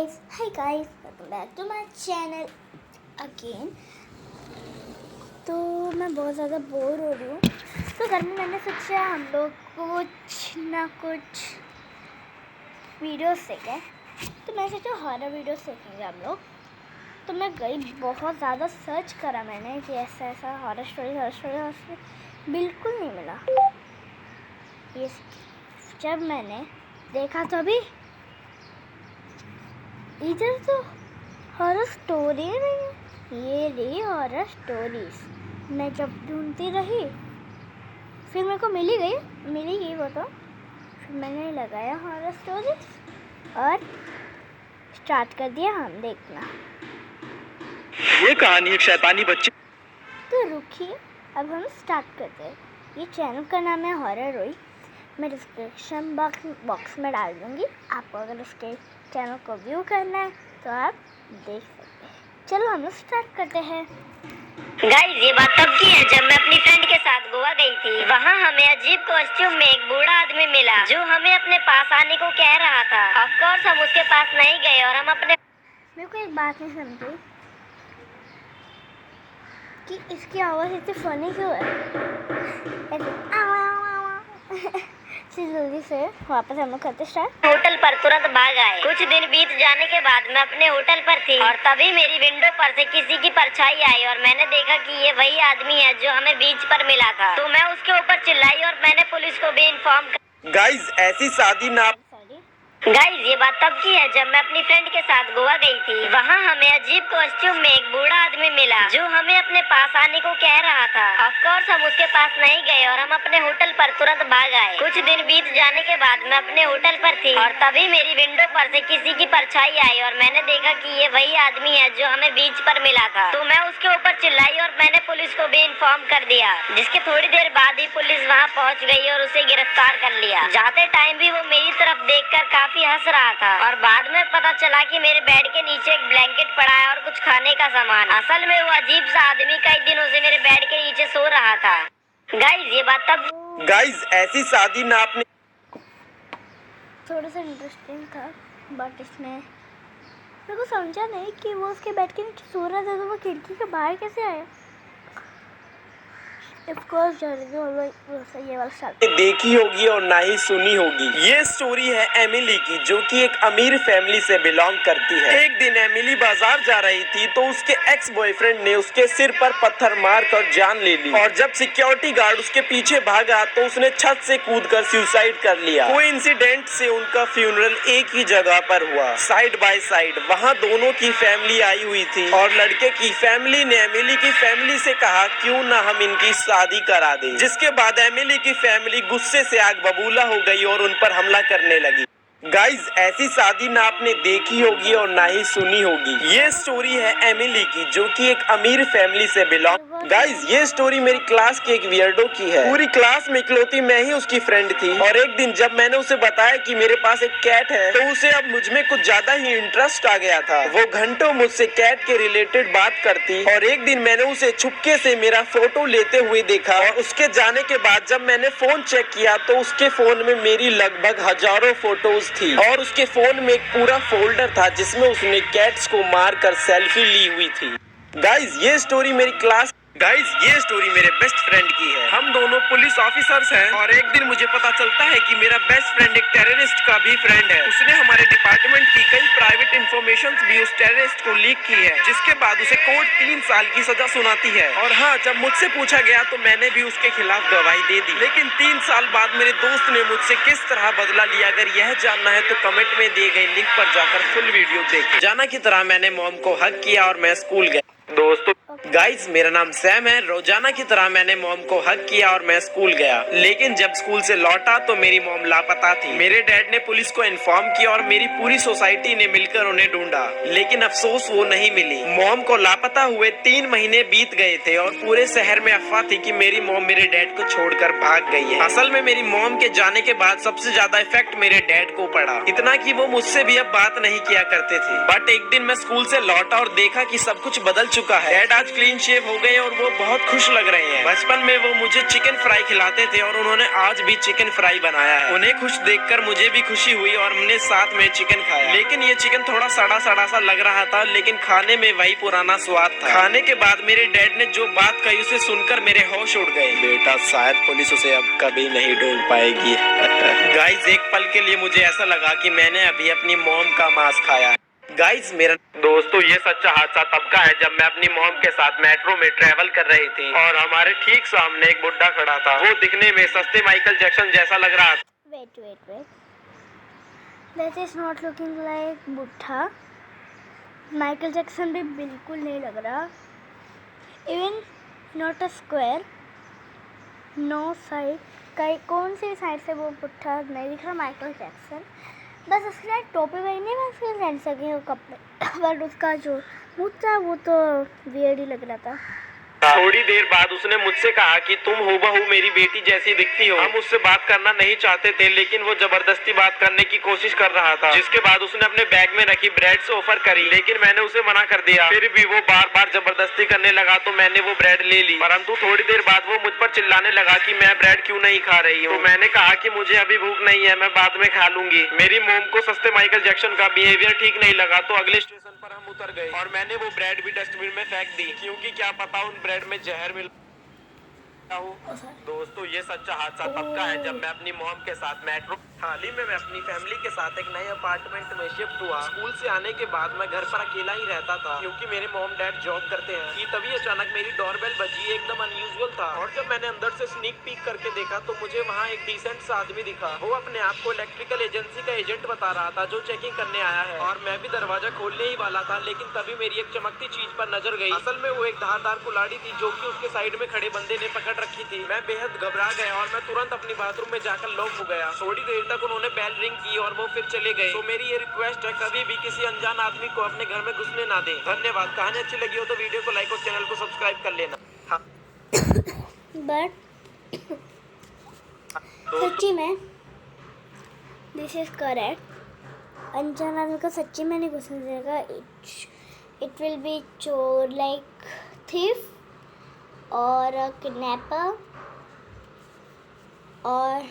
Hi guys, welcome back to my channel again। तो मैं बहुत ज़्यादा बोर हो रही हूँ, तो घर में मैंने सोचा हम लोग कुछ ना कुछ वीडियोस सीखें। तो मैं सोचा हॉरर वीडियोस सीखेंगे हम लोग। तो मैं गई, बहुत ज़्यादा सर्च करा मैंने कि ऐसा हॉरर स्टोरी बिल्कुल नहीं मिला। ये जब मैंने देखा तो अभी इधर तो हॉरर स्टोरी नहीं है, ये रही हॉरर स्टोरीज। मैं जब ढूंढती रही फिर मेरे को मिली गई वो तो। फिर मैंने लगाया हॉरर स्टोरीज और स्टार्ट कर दिया हम देखना। ये कहानी एक शैतानी बच्चे। तो रुकिए, अब हम स्टार्ट करते हैं। ये चैनल का नाम है हॉरर रोई। मैं डिस्क्रिप्शन बॉक्स में डाल दूँगी। आपको अगर उसके चैनल को व्यू करना है तो आप देख सकते हैं। चलो हम लोग स्टार्ट करते हैं। गाइस, ये बात तब की है जब मैं अपनी फ्रेंड के साथ गोवा गई थी। वहाँ हमें अजीब कॉस्ट्यूम में एक बूढ़ा आदमी मिला जो हमें अपने पास आने को कह रहा था। ऑफ कोर्स हम उसके पास नहीं गए और हम अपने मेरे को एक बात नहीं समझी कि इसकी आवाज़ इतनी फनी क्यों है। जल्दी से वापस हम लोग करते स्टार्ट। होटल पर तुरंत भाग आए। कुछ दिन बीत जाने के बाद मैं अपने होटल पर थी और तभी मेरी विंडो पर से किसी की परछाई आई और मैंने देखा कि ये वही आदमी है जो हमें बीच पर मिला था। तो मैं उसके ऊपर चिल्लाई और मैंने पुलिस को भी इन्फॉर्म कर। गाइस, ऐसी शादी ना। गाइस, ये बात तब की है जब मैं अपनी फ्रेंड के साथ गोवा गई थी। वहाँ हमें अजीब कॉस्ट्यूम में एक बूढ़ा आदमी मिला जो हमें अपने पास आने को कह रहा था। ऑफ कोर्स हम उसके पास नहीं गए और हम अपने होटल पर तुरंत भाग आए। कुछ दिन बीत जाने के बाद मैं अपने होटल पर थी और तभी मेरी विंडो पर से किसी की परछाई आई और मैंने देखा कि ये वही आदमी है जो हमें बीच पर मिला था। तो मैं उसके ऊपर चिल्लाई और मैंने पुलिस को भी इन्फॉर्म कर दिया, जिसके थोड़ी देर बाद ही पुलिस वहाँ पहुँच गई और उसे गिरफ्तार कर लिया। जाते टाइम भी वो मेरी तरफ देखकर काफी हंस रहा था और बाद में पता चला कि मेरे बेड के नीचे एक ब्लैंकेट पड़ा है और कुछ खाने का सामान। असल में वो अजीब सा आदमी कई दिनों से मेरे बेड के नीचे सो रहा था। गाइस, ये बात तब। गाइस, ऐसी शादी ना आपने। थोड़ा सा इंटरेस्टिंग था, बट इसमें मेरे को समझा नहीं कि वो उसके बेड के नीचे सो रहा था तो वो खिड़की के बाहर कैसे आया। ऑफ कोर्स ये वाला स्टार्ट देखी होगी और ना ही सुनी होगी। ये स्टोरी है एमिली की, जो कि एक अमीर फैमिली से बिलोंग करती है। एक दिन एमिली बाजार जा रही थी तो उसके एक्स बॉयफ्रेंड ने उसके सिर पर पत्थर मारकर जान ले ली और जब सिक्योरिटी गार्ड उसके पीछे भागा तो उसने छत से कूदकर सुसाइड कर लिया। कोइंसिडेंट से उनका फ्यूनरल एक ही जगह पर हुआ, साइड बाय साइड। वहाँ दोनों की फैमिली आई हुई थी और लड़के की फैमिली ने एमिली की फैमिली से कहा क्यों ना हम इनकी शादी करा दे, जिसके बाद एमिली की फैमिली गुस्से से आग बबूला हो गई और उन पर हमला करने लगी। गाइज, ऐसी शादी ना आपने देखी होगी और ना ही सुनी होगी। ये स्टोरी है एमिली की, जो कि एक अमीर फैमिली से बिलोंग। गाइज, ये स्टोरी मेरी क्लास के एक वियर्डो की है। पूरी क्लास में इकलौती मैं ही उसकी फ्रेंड थी और एक दिन जब मैंने उसे बताया कि मेरे पास एक कैट है तो उसे अब मुझ में कुछ ज्यादा ही इंटरेस्ट आ गया था। वो घंटों मुझसे कैट के रिलेटेड बात करती और एक दिन मैंने उसे छुपके से मेरा फोटो लेते हुए देखा और उसके जाने के बाद जब मैंने फोन चेक किया तो उसके फोन में मेरी लगभग हजारों फोटोज थी और उसके फोन में एक पूरा फोल्डर था जिसमें उसने कैट्स को मारकर सेल्फी ली हुई थी। गाइज, ये स्टोरी मेरी क्लास। गाइज, ये स्टोरी मेरे बेस्ट फ्रेंड की है। हम दोनों पुलिस ऑफिसर्स हैं और एक दिन मुझे पता चलता है कि मेरा बेस्ट फ्रेंड एक टेररिस्ट का भी फ्रेंड है। उसने हमारे डिपार्टमेंट की कई प्राइवेट इंफॉर्मेशंस भी उस टेररिस्ट को लीक की है, जिसके बाद उसे कोर्ट 3 साल की सजा सुनाती है। और हाँ, जब मुझसे पूछा गया तो मैंने भी उसके खिलाफ गवाही दे दी। लेकिन 3 साल बाद मेरे दोस्त ने मुझसे किस तरह बदला लिया, अगर यह जानना है तो कमेंट में दिए गए लिंक पर जाकर फुल वीडियो देखें। जाना की तरह मैंने मॉम को हक किया और मैं स्कूल गया। दोस्तों, गाइस, मेरा नाम सैम है। रोजाना की तरह मैंने मॉम को हक किया और मैं स्कूल गया। लेकिन जब स्कूल से लौटा तो मेरी मॉम लापता थी। मेरे डैड ने पुलिस को इन्फॉर्म किया और मेरी पूरी सोसाइटी ने मिलकर उन्हें ढूंढा, लेकिन अफसोस वो नहीं मिली। मॉम को लापता हुए 3 महीने बीत गए थे और पूरे शहर में अफवाह थी कि मेरी मॉम मेरे डैड को छोड़कर भाग गई है। असल में मेरी मॉम के जाने के बाद सबसे ज्यादा इफेक्ट मेरे डैड को पड़ा, इतना कि वो मुझसे भी अब बात नहीं किया करते थे। बट एक दिन मैं स्कूल से लौटा और देखा कि सब कुछ बदल चुका है। डैड आज क्लीन शेव हो गए और वो बहुत खुश लग रहे हैं। बचपन में वो मुझे चिकन फ्राई खिलाते थे और उन्होंने आज भी चिकन फ्राई बनाया है। उन्हें खुश देखकर मुझे भी खुशी हुई और हमने साथ में चिकन खाया। लेकिन ये चिकन थोड़ा सड़ा सड़ा सा लग रहा था, लेकिन खाने में वही पुराना स्वाद था। खाने के बाद मेरे डैड ने जो बात कही उसे सुनकर मेरे होश उड़ गए। बेटा शायद पुलिस उसे अब कभी नहीं ढूंढ पाएगी। गाइस एक पल के लिए मुझे ऐसा लगा कि मैंने अभी अपनी मॉम का मांस खाया। गाइस मेरा दोस्तों ये सच्चा हादसा तब का है जब मैं अपनी मॉम के साथ मेट्रो में ट्रेवल कर रही थी और हमारे ठीक सामने एक बुड्ढा खड़ा था। वो दिखने में सस्ते माइकल जैक्सन जैसा लग रहा था। Wait. That is not looking like बुड्ढा। माइकल जैक्सन भी बिल्कुल नहीं लग रहा। Even not a square, no side। कौन सी साइड से वो बुड्ढा नहीं दिख रहा माइकल जैक्सन। बस उसने टोपी पहनी है, उसके फ्रेंड सके वो कपड़े, बट उसका जो मुँह था वो तो वियर्ड ही लग रहा था। थोड़ी देर बाद उसने मुझसे कहा कि तुम हूबहू मेरी बेटी जैसी दिखती हो। हम उससे बात करना नहीं चाहते थे, लेकिन वो जबरदस्ती बात करने की कोशिश कर रहा था। जिसके बाद उसने अपने बैग में रखी ब्रेड ऑफर करी, लेकिन मैंने उसे मना कर दिया। फिर भी वो बार बार जबरदस्ती करने लगा तो मैंने वो ब्रेड ले ली। परंतु थोड़ी देर बाद वो मुझ पर चिल्लाने लगा कि मैं ब्रेड क्यों नहीं खा रही हूँ। तो मैंने कहा कि मुझे अभी भूख नहीं है, मैं बाद में खा लूंगी। मेरी मोम को सस्ते माइकल जैक्सन का बिहेवियर ठीक नहीं लगा, तो अगले स्टेशन पर हम उतर गए और मैंने वो ब्रेड भी डस्टबिन में फेंक दी, क्योंकि क्या पता उन ब्रेड में जहर मिल। दोस्तों ये सच्चा हादसा तब का है जब मैं अपनी मॉम के साथ मेट्रो। हाल ही में मैं अपनी फैमिली के साथ एक नए अपार्टमेंट में शिफ्ट हुआ। स्कूल से आने के बाद मैं घर पर अकेला ही रहता था, क्योंकि मेरे मॉम डैड जॉब करते हैं। कि तभी अचानक मेरी डोरबेल बजी, एकदम अनयूजुअल था। और जब मैंने अंदर से स्नीक पीक करके देखा तो मुझे वहाँ एक डिसेंट सा आदमी दिखा। वो अपने आप को इलेक्ट्रिकल एजेंसी का एजेंट बता रहा था जो चेकिंग करने आया है। और मैं भी दरवाजा खोलने ही वाला था, लेकिन तभी मेरी एक चमकती चीज पर नजर गई। असल में वो एक धारदार कुल्हाड़ी थी जो कि उसके साइड में खड़े बंदे ने पकड़ रखी थी। मैं बेहद घबरा गया और मैं तुरंत अपनी बाथरूम में जाकर लॉक हो गया। थोड़ी देर तक उन्होंने बेल रिंग की और वो फिर चले गए। तो मेरी ये रिक्वेस्ट है, कभी भी किसी अनजान आदमी को अपने घर में घुसने ना दें। धन्यवाद। कहानी अच्छी लगी हो तो वीडियो को लाइक और चैनल को सब्सक्राइब कर लेना। बट सच्ची में दिस इज करेक्ट। अनजान आदमी को सच्ची में नहीं घुसने देगा। इट विल बी चोर, लाइक थीफ और किडनैपर और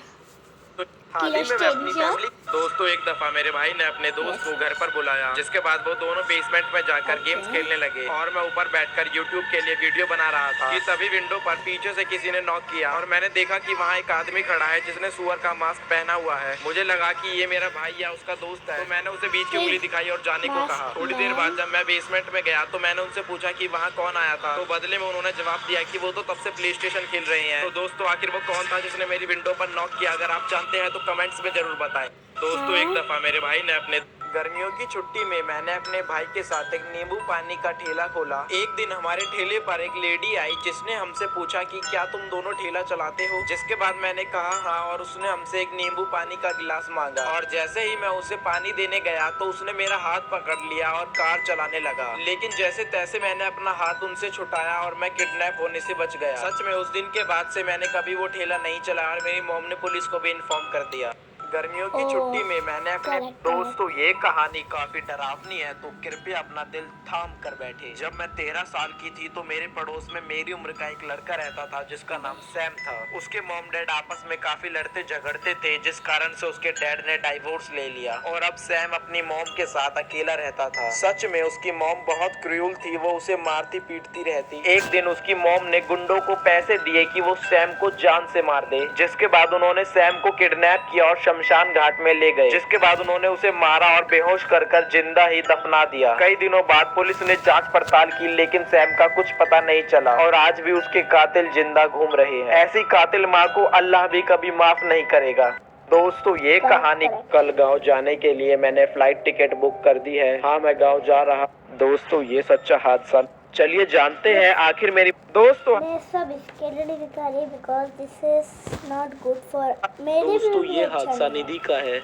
हाल ही में मैं अपनी फैमिली। दोस्तों एक दफा मेरे भाई ने अपने दोस्त को घर पर बुलाया, जिसके बाद वो दोनों बेसमेंट में जाकर गेम्स खेलने लगे और मैं ऊपर बैठकर यूट्यूब के लिए वीडियो बना रहा था कि तभी विंडो पर पीछे से किसी ने नॉक किया और मैंने देखा कि वहाँ एक आदमी खड़ा है जिसने सुअर का मास्क पहना हुआ है। मुझे लगा कि ये मेरा भाई या उसका दोस्त है, तो मैंने उसे बीच की उंगली दिखाई और जाने को कहा। थोड़ी देर बाद जब मैं बेसमेंट में गया तो मैंने उनसे पूछा कि वहाँ कौन आया था, तो बदले में उन्होंने जवाब दिया कि वो तो तब से प्ले स्टेशन खेल रहे हैं। तो दोस्तों आखिर वो कौन था जिसने मेरी विंडो पर नॉक किया? अगर आप जानते हैं तो कमेंट्स में जरूर बताएं। दोस्तों एक दफा मेरे भाई ने अपने गर्मियों की छुट्टी में मैंने अपने भाई के साथ एक नींबू पानी का ठेला खोला। एक दिन हमारे ठेले पर एक लेडी आई जिसने हमसे पूछा कि क्या तुम दोनों ठेला चलाते हो? जिसके बाद मैंने कहा हाँ, और उसने हमसे एक नींबू पानी का गिलास मांगा। और जैसे ही मैं उसे पानी देने गया तो उसने मेरा हाथ पकड़ लिया और कार चलाने लगा। लेकिन जैसे तैसे मैंने अपना हाथ उनसे छुटाया और मैं किडनैप होने से बच गया। सच में उस दिन के बाद से मैंने कभी वो ठेला नहीं चलाया और मेरी मॉम ने पुलिस को भी इन्फॉर्म कर दिया। गर्मियों की छुट्टी में मैंने अपने दोस्तों ये कहानी काफी डरावनी है, तो कृपया अपना दिल थाम कर बैठे। जब मैं 13 साल की थी तो मेरे पड़ोस में मेरी उम्र का एक लड़का रहता था जिसका नाम सैम था। उसके मॉम डैड आपस में काफी लड़ते झगड़ते थे, जिस कारण से उसके डैड ने डाइवोर्स ले लिया और अब सैम अपनी मॉम के साथ अकेला रहता था। सच में उसकी मॉम बहुत क्रूर थी, वो उसे मारती पीटती रहती। एक दिन उसकी मॉम ने गुंडों को पैसे दिए कि वो सैम को जान से मार दे, जिसके बाद उन्होंने सैम को किडनैप किया और शमशान घाट में ले गए, जिसके बाद उन्होंने उसे मारा और बेहोश कर जिंदा ही दफना दिया। कई दिनों बाद पुलिस ने जांच पड़ताल की, लेकिन सैम का कुछ पता नहीं चला और आज भी उसके कातिल जिंदा घूम रहे हैं। ऐसी कातिल माँ को अल्लाह भी कभी माफ नहीं करेगा। दोस्तों ये कहानी। कल गांव जाने के लिए मैंने फ्लाइट टिकट बुक कर दी है। हाँ मैं गांव जा रहा। दोस्तों ये सच्चा हादसा। चलिए जानते हैं आखिर मेरी दोस्तों। मैं सब इसके लिए दिखा रही because this is not good for मेरे। दोस्तों ये हादसा निधि का है।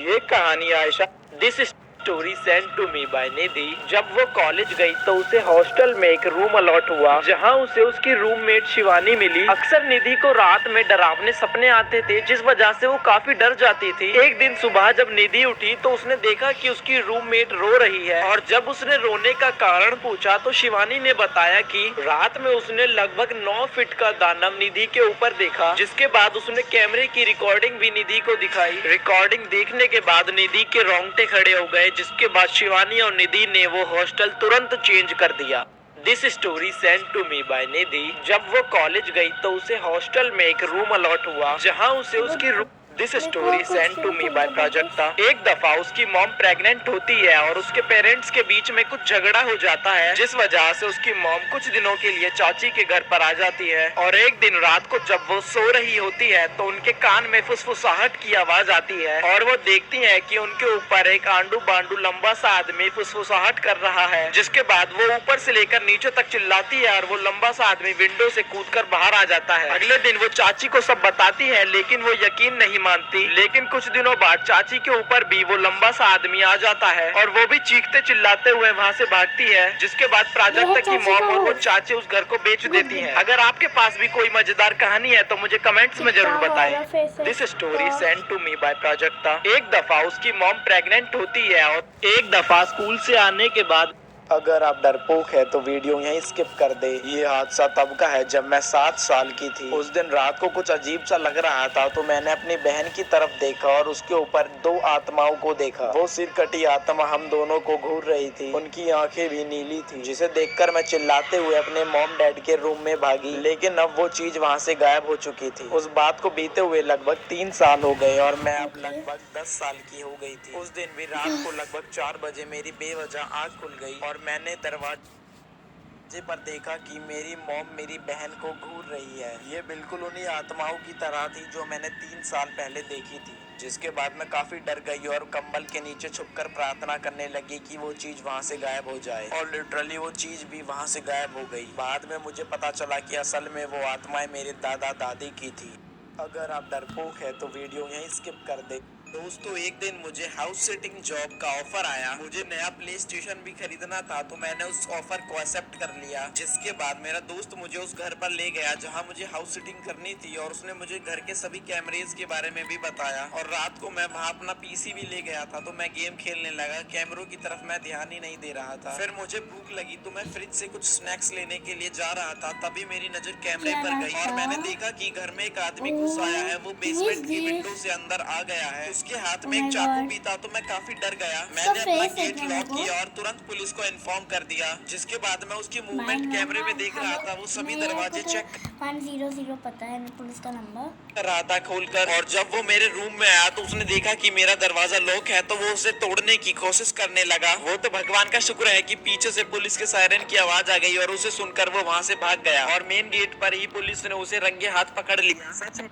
ये कहानी Ayesha this is story send to me by Nidhi. जब वो कॉलेज गई तो उसे हॉस्टल में एक रूम अलॉट हुआ, जहां उसे उसकी रूममेट शिवानी मिली। अक्सर निधि को रात में डरावने सपने आते थे, जिस वजह से वो काफी डर जाती थी। एक दिन सुबह जब निधि उठी तो उसने देखा कि उसकी रूममेट रो रही है, और जब उसने रोने का कारण पूछा तो शिवानी ने बताया कि रात में उसने लगभग 9 फीट का दानव निधि के ऊपर देखा। जिसके बाद उसने कैमरे की रिकॉर्डिंग भी निधि को दिखाई। रिकॉर्डिंग देखने के बाद निधि के रोंगटे खड़े हो गए, जिसके बाद शिवानी और निधि ने वो हॉस्टल तुरंत चेंज कर दिया। This story send to me by Nidhi. जब वो कॉलेज गई तो उसे हॉस्टल में एक रूम अलॉट हुआ, जहां उसे उसकी this story send to me by Prajakta. एक दफा उसकी मॉम प्रेग्नेंट होती है और उसके पेरेंट्स के बीच में कुछ झगड़ा हो जाता है, जिस वजह से उसकी मॉम कुछ दिनों के लिए चाची के घर पर आ जाती है। और एक दिन रात को जब वो सो रही होती है तो उनके कान में फुसफुसाहट की आवाज आती है, और वो देखती है कि उनके ऊपर एक आंडू बांडू लंबा सा आदमी फुसफुसाहट कर रहा है। जिसके बाद वो ऊपर से लेकर नीचे तक चिल्लाती है और वो लंबा सा आदमी विंडो से कूदकर बाहर आ जाता है। अगले दिन वो चाची को सब बताती है, लेकिन वो यकीन नहीं मानती। लेकिन कुछ दिनों बाद चाची के ऊपर भी वो लंबा सा आदमी आ जाता है, और वो भी चीखते चिल्लाते हुए वहाँ से भागती है। जिसके बाद प्राजक्ता की मॉम और वो चाची उस घर को बेच देती है। अगर आपके पास भी कोई मजेदार कहानी है तो मुझे कमेंट्स में जरूर बताएं। This story send to me by Prajakta. एक दफा उसकी मॉम प्रेग्नेंट होती है, और एक दफा स्कूल से आने के बाद अगर आप डरपोक है तो वीडियो यहीं स्किप कर दे। ये हादसा तब का है जब मैं 7 साल की थी। उस दिन रात को कुछ अजीब सा लग रहा था तो मैंने अपनी बहन की तरफ देखा और उसके ऊपर 2 आत्माओं को देखा। वो सिर कटी आत्मा हम दोनों को घूर रही थी। उनकी आंखें भी नीली थी, जिसे देखकर मैं चिल्लाते हुए अपने मॉम डैड के रूम में भागी। लेकिन अब वो चीज वहाँ से गायब हो चुकी थी। उस बात को बीते हुए लगभग 3 साल हो गए और मैं अब लगभग 10 साल की हो गई थी। उस दिन भी रात को लगभग 4 बजे मेरी बेवजह आँख खुल गई और मैंने दरवाजे पर देखा कि मेरी मॉम मेरी बहन को घूर रही है। ये बिल्कुल उन्हीं आत्माओं की तरह थी जो मैंने 3 साल पहले देखी थी। जिसके बाद मैं काफी डर गई और कंबल के नीचे छुपकर प्रार्थना करने लगी कि वो चीज वहाँ से गायब हो जाए, और लिटरली वो चीज भी वहाँ से गायब हो गई। बाद में मुझे पता चला कि असल में वो आत्माएं मेरे दादा दादी की थी। अगर आप डरपोक है तो वीडियो यहीं स्किप कर दे। दोस्तों, एक दिन मुझे हाउस सिटिंग जॉब का ऑफर आया। मुझे नया प्ले स्टेशन भी खरीदना था तो मैंने उस ऑफर को एक्सेप्ट कर लिया। जिसके बाद मेरा दोस्त मुझे उस घर पर ले गया जहां मुझे हाउस सिटिंग करनी थी, और उसने मुझे घर के सभी कैमरेज के बारे में भी बताया। और रात को मैं वहां अपना पीसी भी ले गया था तो मैं गेम खेलने लगा। कैमरों की तरफ मैं ध्यान ही नहीं दे रहा था। फिर मुझे भूख लगी तो मैं फ्रिज से कुछ स्नैक्स लेने के लिए जा रहा था, तभी मेरी नजर कैमरे पर गई और मैंने देखा कि घर में एक आदमी घुस आया है। वो बेसमेंट की विंडो से अंदर आ गया है। उसके हाथ में एक चाकू भी था तो मैं काफी डर गया। मैंने अपना गेट लॉक किया और तुरंत पुलिस को इन्फॉर्म कर दिया। जिसके बाद मैं उसकी मूवमेंट कैमरे में देख रहा था। वो सभी दरवाजे चेक 100 पता है पुलिस का नंबर कर रहा था खोलकर, और जब वो मेरे रूम में आया तो उसने देखा कि मेरा दरवाजा लॉक है तो वो उसे तोड़ने की कोशिश करने लगा। वो तो भगवान का शुक्र है कि पीछे से पुलिस के सायरन की आवाज आ गई और उसे सुनकर वो वहाँ से भाग गया, और मेन गेट पर ही पुलिस ने उसे रंगे हाथ पकड़ लिया। सच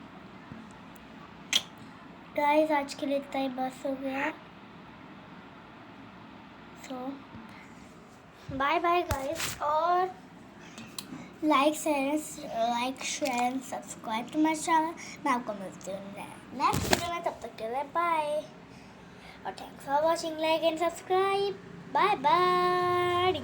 गाइस, आज के लिए इतना ही बस हो गया। सो बाय बाय गाइस, और like share and subscribe to my channel. मैं आपको मिलती हूँ नेक्स्ट वीडियो में, तब तक के लिए बाय, और thanks for watching. Like and subscribe. Bye bye.